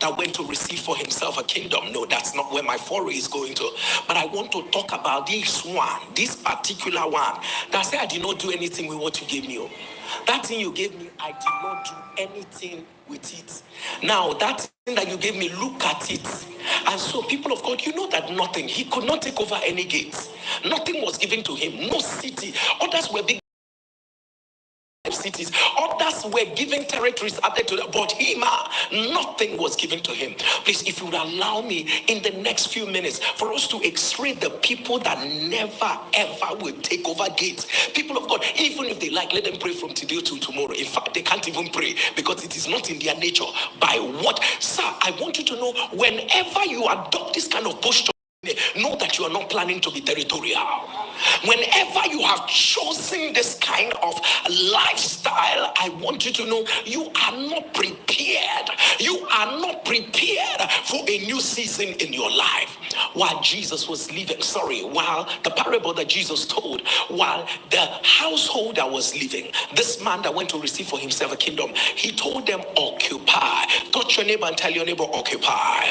that went to receive for himself a kingdom. No, that's not where my foray is going to. But I want to talk about this particular one, that said I did not do anything with what you gave me. That thing you gave me, I did not do anything with it. Now, that thing that you gave me, look at it. And so, people of God, you know that nothing, he could not take over any gates. Nothing was given to him, no city. Others were big cities, others were given territories added to them, but him, nothing was given to him. Please, if you would allow me in the next few minutes for us to x-ray the people that never ever will take over gates. People of God, even if they like, let them pray from today to tomorrow. In fact, they can't even pray because it is not in their nature. By what? Sir, I want you to know, whenever you adopt this kind of posture, know that you are not planning to be territorial. Whenever you have chosen this kind of lifestyle, I want you to know you are not prepared. You are not prepared for a new season in your life. While Jesus was living, while the parable that Jesus told, while the household that was living, this man that went to receive for himself a kingdom, he told them, occupy. Touch your neighbor and tell your neighbor, occupy.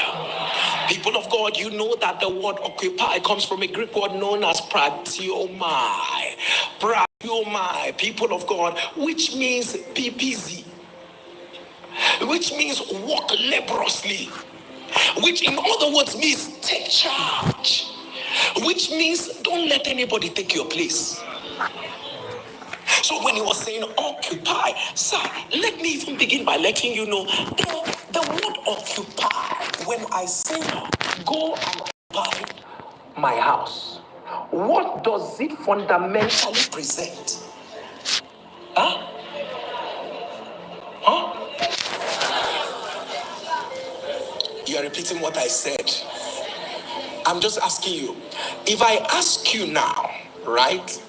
People of God, you know that the word occupy comes from a Greek word known as pratiomai. Pratiomai, people of God, which means be busy, which means walk laboriously, which in other words means take charge, which means don't let anybody take your place. So when he was saying occupy, sir, let me even begin by letting you know the word occupy, when I say go and occupy my house, what does it fundamentally present? Huh? You are repeating what I said. I'm just asking you. If I ask you now, right,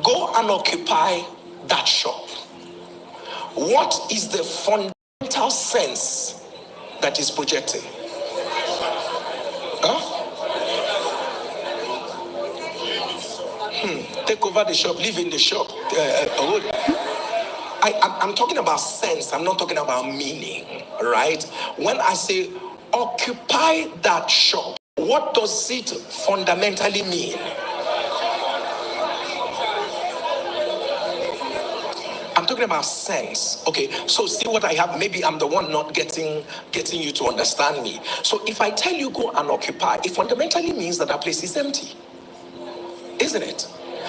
go and occupy that shop, what is the fundamental sense that is projecting? Huh? Take over the shop, live in the shop. I'm talking about sense. I'm not talking about meaning, right? When I say occupy that shop, what does it fundamentally mean? I'm talking about sense. Okay, so see what I have. Maybe I'm the one not getting you to understand me. So if I tell you go and occupy, it fundamentally means that that place is empty, isn't it?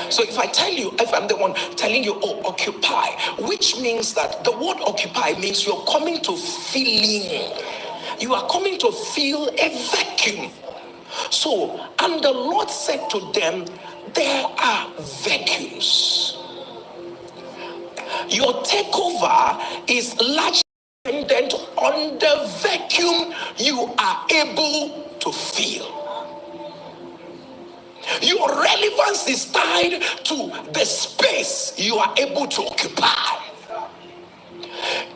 So if I tell you, if I'm the one telling you, oh, occupy, which means that the word occupy means you're coming to filling. You are coming to fill a vacuum. So, and the Lord said to them, there are vacuums. Your takeover is largely dependent on the vacuum you are able to fill. Your relevance is tied to the space you are able to occupy.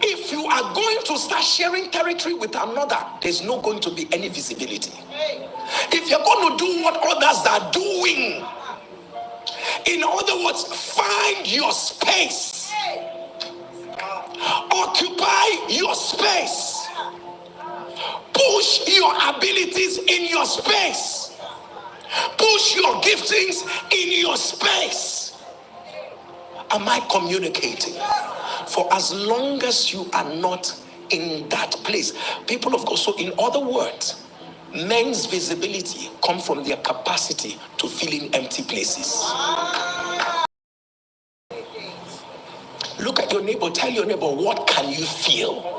If you are going to start sharing territory with another, there's not going to be any visibility. If you're going to do what others are doing, in other words, find your space. Occupy your space. Push your abilities in your space. Push your giftings in your space. Am I communicating? For as long as you are not in that place, people of God, so in other words, men's visibility comes from their capacity to fill in empty places. Look at your neighbor, tell your neighbor, what can you feel?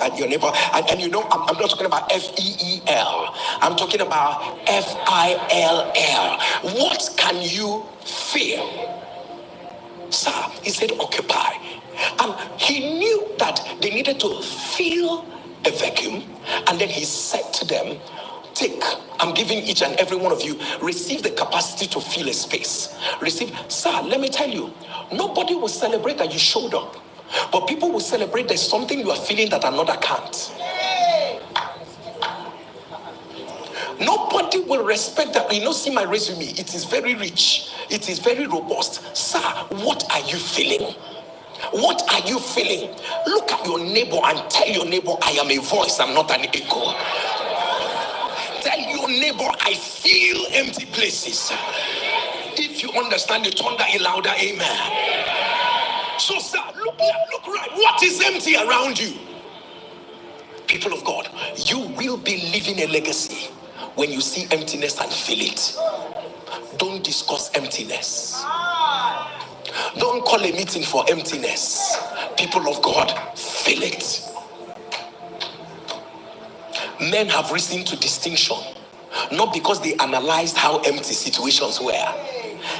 At your neighbor, and you know, I'm not talking about F-E-E-L, I'm talking about F-I-L-L. What can you feel? Sir, he said occupy, and he knew that they needed to fill a vacuum, and then he said to them, take, I'm giving each and every one of you, receive the capacity to fill a space. Receive. Sir, let me tell you, nobody will celebrate that you showed up, but people will celebrate there's something you are feeling that another can't. Nobody will respect that. You know, see my resume, it is very rich, it is very robust. Sir, what are you feeling? What are you feeling? Look at your neighbor and tell your neighbor, I am a voice, I'm not an echo. Tell your neighbor, I feel empty places. If you understand it, thunder a louder amen. So, sir, look right. What is empty around you? People of God, you will be leaving a legacy when you see emptiness and feel it. Don't discuss emptiness. Don't call a meeting for emptiness. People of God, feel it. Men have risen to distinction, not because they analyzed how empty situations were.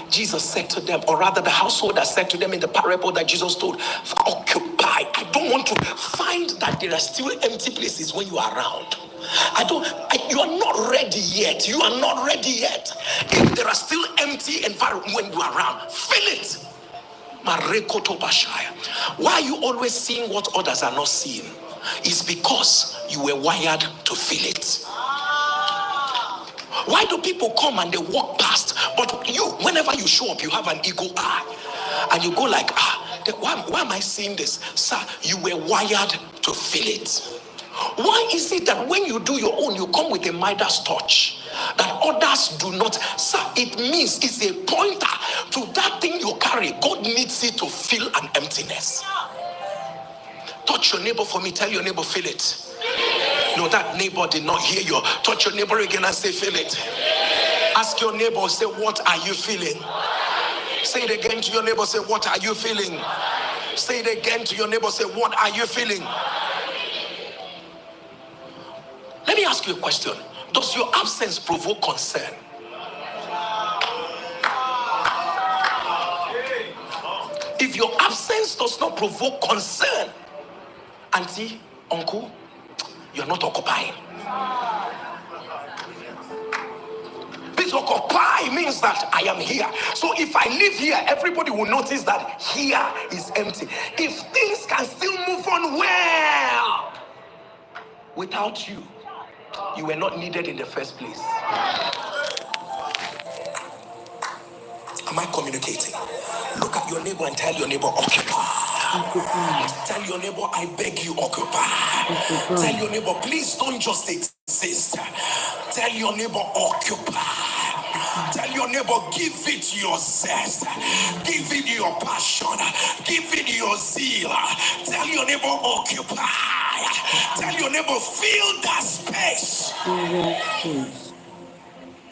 Jesus said to them, or rather the householder said to them in the parable that Jesus told, occupy. I don't want to find that there are still empty places when you are around. You are not ready yet. You are not ready yet. If there are still empty environment when you are around, fill it. Marekoto Bashaya. Why are you always seeing what others are not seeing? It's because you were wired to feel it. Why do people come and they walk past, but you, whenever you show up, you have an ego and you go like, why am I seeing this? Sir, you were wired to feel it. Why is it that when you do your own, you come with a Midas touch that others do not? Sir, it means it's a pointer to that thing you carry. God needs it to fill an emptiness. Touch your neighbor for me. Tell your neighbor, feel it. No, that neighbor did not hear you. Touch your neighbor again and say, feel it. Ask your neighbor, say, what are you feeling? Say it again to your neighbor, say, what are you feeling? Say it again to your neighbor, say, what are you feeling? Let me ask you a question. Does your absence provoke concern? If your absence does not provoke concern, auntie, uncle, you're not occupying. This occupy means that I am here. So if I live here, everybody will notice that here is empty. If things can still move on well without you, you were not needed in the first place. Am I communicating? Look at your neighbor and tell your neighbor, occupy. Tell your neighbor, I beg you, occupy. Tell your neighbor, please don't just exist. Tell your neighbor, occupy. Tell your neighbor, give it your zest. Give it your passion. Give it your zeal. Tell your neighbor, occupy. Tell your neighbor, fill that space.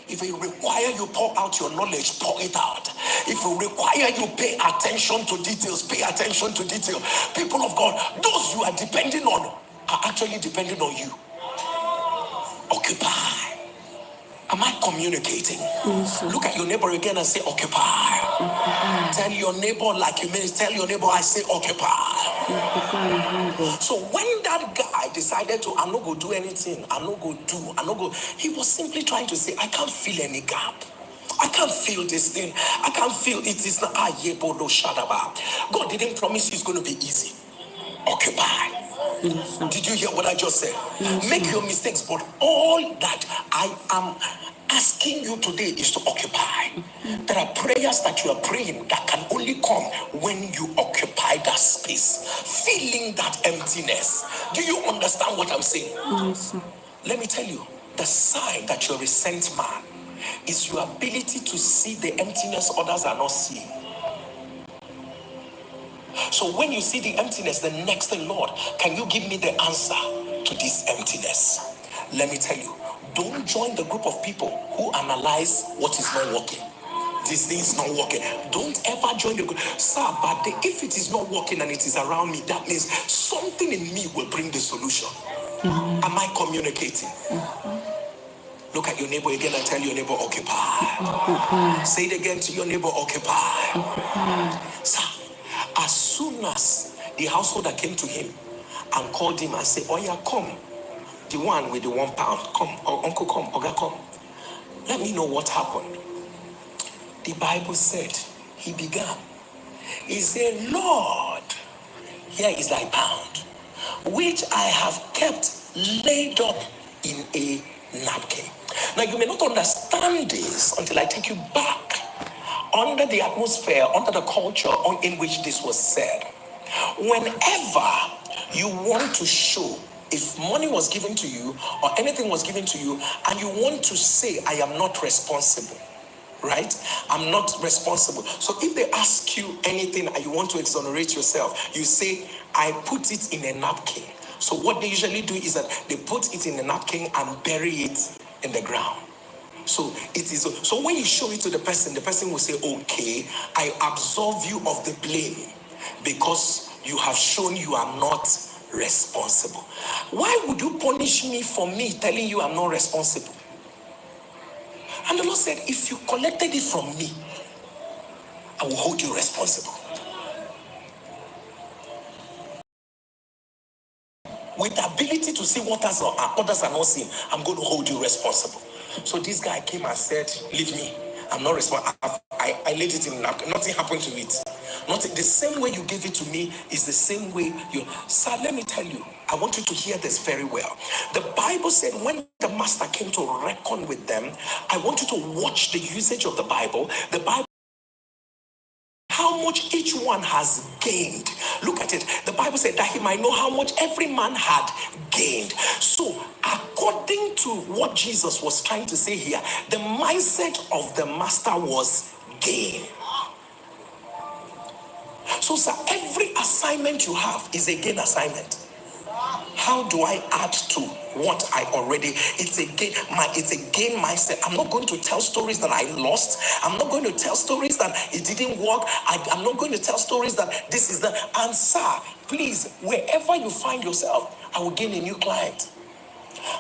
If it require you pour out your knowledge, pour it out. If it require you pay attention to details, pay attention to detail. People of God, those you are depending on are actually depending on you. Occupy. Am I communicating? Yes, look at your neighbor again and say, occupy. Tell your neighbor like you mean. Tell your neighbor, I say, occupy. So when that guy decided to, I'm not going to do anything, he was simply trying to say, I can't feel any gap. I can't feel this thing. I can't feel it is not. God didn't promise it's going to be easy. Occupy. Yes, did you hear what I just said? Yes, make your mistakes, but all that I am asking you today is to occupy. There are prayers that you are praying that can only come when you occupy that space, feeling that emptiness. Do you understand what I'm saying? Yes, let me tell you, the sign that you're a sent man is your ability to see the emptiness others are not seeing. So when you see the emptiness, the next thing, Lord, can you give me the answer to this emptiness? Let me tell you, don't join the group of people who analyze what is not working. This thing is not working. Don't ever join the group. Sir, but if it is not working and it is around me, that means something in me will bring the solution. Am I communicating? Look at your neighbor again and tell your neighbor, occupy. Say it again to your neighbor, occupy. Sir, as soon as the householder came to him and called him and said, oh yeah, come. The one with the £1, come. Oh, uncle, come. Oga, come. Let me know what happened. The Bible said, he began. He said, Lord, here is thy pound, which I have kept laid up in a napkin. Now you may not understand this until I take you back under the atmosphere, under the culture in which this was said. Whenever you want to show, if money was given to you or anything was given to you, and you want to say, I am not responsible, right? I'm not responsible. So if they ask you anything and you want to exonerate yourself, you say, I put it in a napkin. So what they usually do is that they put it in a napkin and bury it in the ground. So it is so when you show it to the person will say, okay, I absolve you of the blame because you have shown you are not responsible. Why would you punish me for me telling you I'm not responsible? And the Lord said, if you collected it from me, I will hold you responsible. With the ability to see what others are not seeing, I'm going to hold you responsible. So this guy came and said, leave me. I'm not responsible. I laid it in, nothing happened to it. Nothing. The same way you gave it to me is the same way you. Sir, let me tell you, I want you to hear this very well. The Bible said when the master came to reckon with them, I want you to watch the usage of the Bible. The Bible, how much each one has gained. Look at it. The Bible said that he might know how much every man had gained. So, according to what Jesus was trying to say here, the mindset of the master was gain. So, sir, every assignment you have is a gain assignment. How do I add to what I already? It's a gain mindset. I'm not going to tell stories that I lost. I'm not going to tell stories that it didn't work. I'm not going to tell stories that this is the answer. Please, wherever you find yourself, I will gain a new client.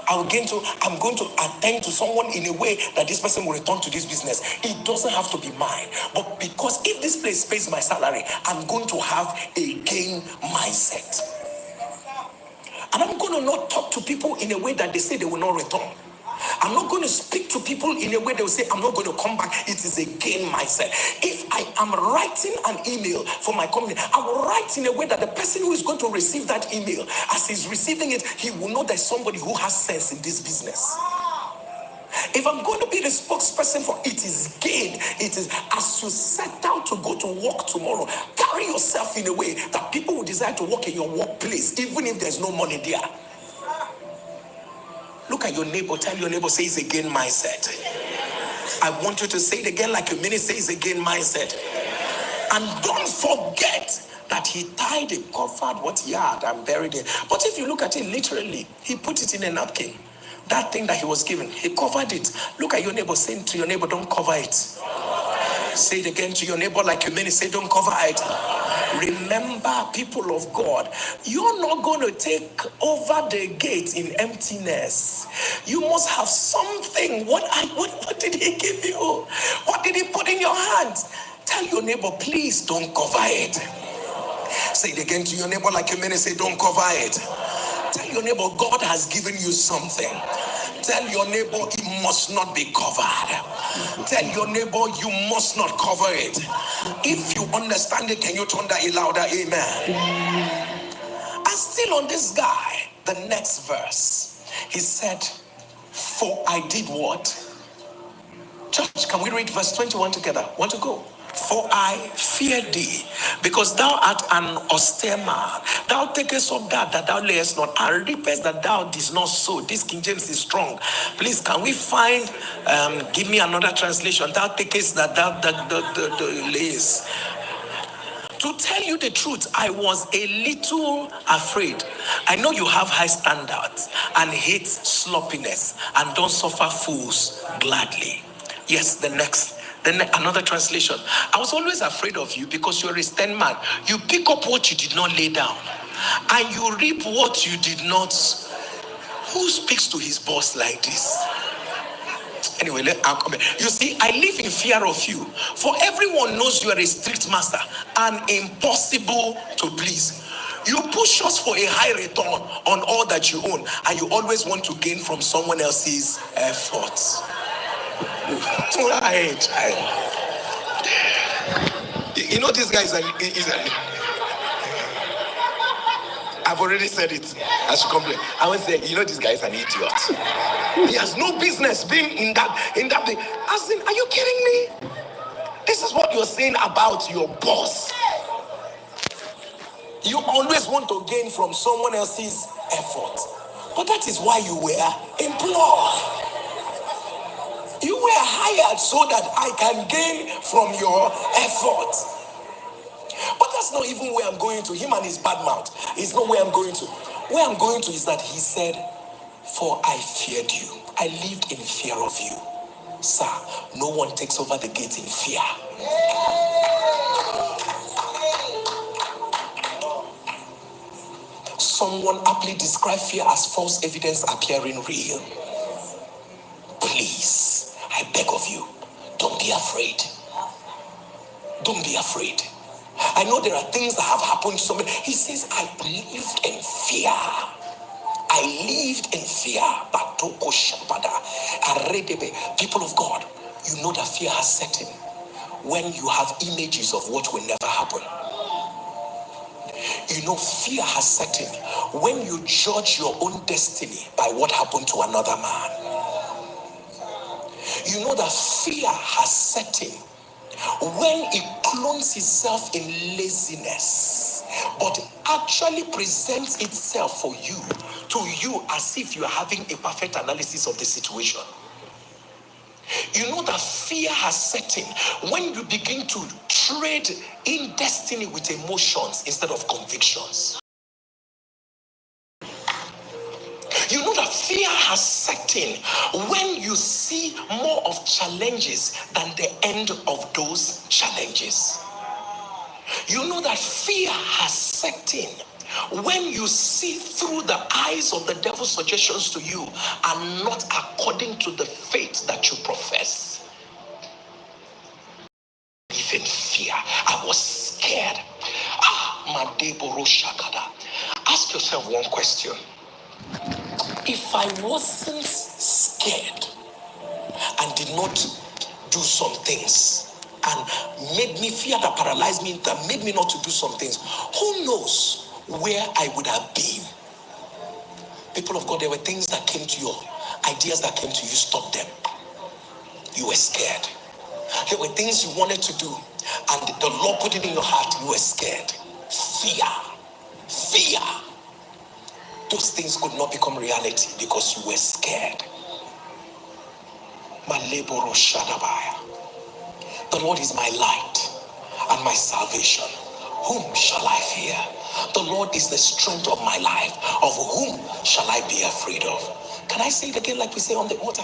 I'm going to attend to someone in a way that this person will return to this business. It doesn't have to be mine. But because if this place pays my salary, I'm going to have a gain mindset. And I'm going to not talk to people in a way that they say they will not return. I'm not going to speak to people in a way they will say, I'm not going to come back. It is a gain mindset. If I am writing an email for my company, I will write in a way that the person who is going to receive that email, as he's receiving it, he will know there's somebody who has sense in this business. If I'm going to be the spokesperson for it is gain, it is as you set out to go to work tomorrow, carry yourself in a way that people will desire to work in your workplace, even if there's no money there. Look at your neighbor, tell your neighbor, say it's a gain mindset. I want you to say it again like you mean it, say it's a gain mindset. And don't forget that he tied it, covered what he had and buried it. But if you look at it literally, he put it in a napkin. That thing that he was given, he covered it. Look at your neighbor, saying to your neighbor, don't cover it. Say it again to your neighbor like you mean it, say don't cover it. Remember, people of God, you're not going to take over the gate in emptiness. You must have something. What did he give you? What did he put in your hands? Tell your neighbor, please don't cover it. Say it again to your neighbor like you mean it, say don't cover it. Tell your neighbor, God has given you something. Tell your neighbor, it must not be covered. Tell your neighbor, you must not cover it. If you understand it, can you turn that louder? Amen. And still on this guy, the next verse, he said, for I did what? Church, can we read verse 21 together? Want to go? For I fear thee, because thou art an austere man. Thou takest up that thou layest not, and reapest that thou didst not sow. This King James is strong. Please, can we find, give me another translation. Thou takest that thou layest. To tell you the truth, I was a little afraid. I know you have high standards and hate sloppiness and don't suffer fools gladly. Yes, the next. Then another translation. I was always afraid of you because you're a stern man. You pick up what you did not lay down, and you reap what you did not. Who speaks to his boss like this? Anyway, I'll come back. You see, I live in fear of you. For everyone knows you are a strict master and impossible to please. You push us for a high return on all that you own, and you always want to gain from someone else's efforts. Right. You know, this guy is I've already said it. I should complain. I would say, you know, this guy is an idiot. He has no business being in that thing. As in, are you kidding me? This is what you're saying about your boss. You always want to gain from someone else's effort. But that is why you were employed. You were hired so that I can gain from your effort. But that's not even where I'm going to. Him and his bad mouth is not where I'm going to. Where I'm going to is that he said, for I feared you. I lived in fear of you. Sir, no one takes over the gate in fear. Someone aptly described fear as false evidence appearing real. Please, I beg of you, don't be afraid. Don't be afraid. I know there are things that have happened to somebody. He says, I lived in fear. I lived in fear. Batoko Shapada. Aredebe. People of God, you know that fear has set in when you have images of what will never happen. You know, fear has set in when you judge your own destiny by what happened to another man. You know that fear has set in when it clones itself in laziness, but actually presents itself for you, to you, as if you are having a perfect analysis of the situation. You know that fear has set in when you begin to trade in destiny with emotions instead of convictions. You know that fear has set in when you see more of challenges than the end of those challenges. You know that fear has set in when you see through the eyes of the devil's suggestions to you and not according to the faith that you profess. Even fear, I was scared. Madeboro Shakada. Ask yourself one question. If I wasn't scared and did not do some things and made me fear that paralyzed me, that made me not to do some things, who knows where I would have been? People of God, there were things that came to you, ideas that came to you, stop them. You were scared. There were things you wanted to do and the Lord put it in your heart, you were scared. Fear. Those things could not become reality because you were scared. Maleboro Shadabaya. The Lord is my light and my salvation. Whom shall I fear? The Lord is the strength of my life. Of whom shall I be afraid of? Can I say it again like we say on the altar?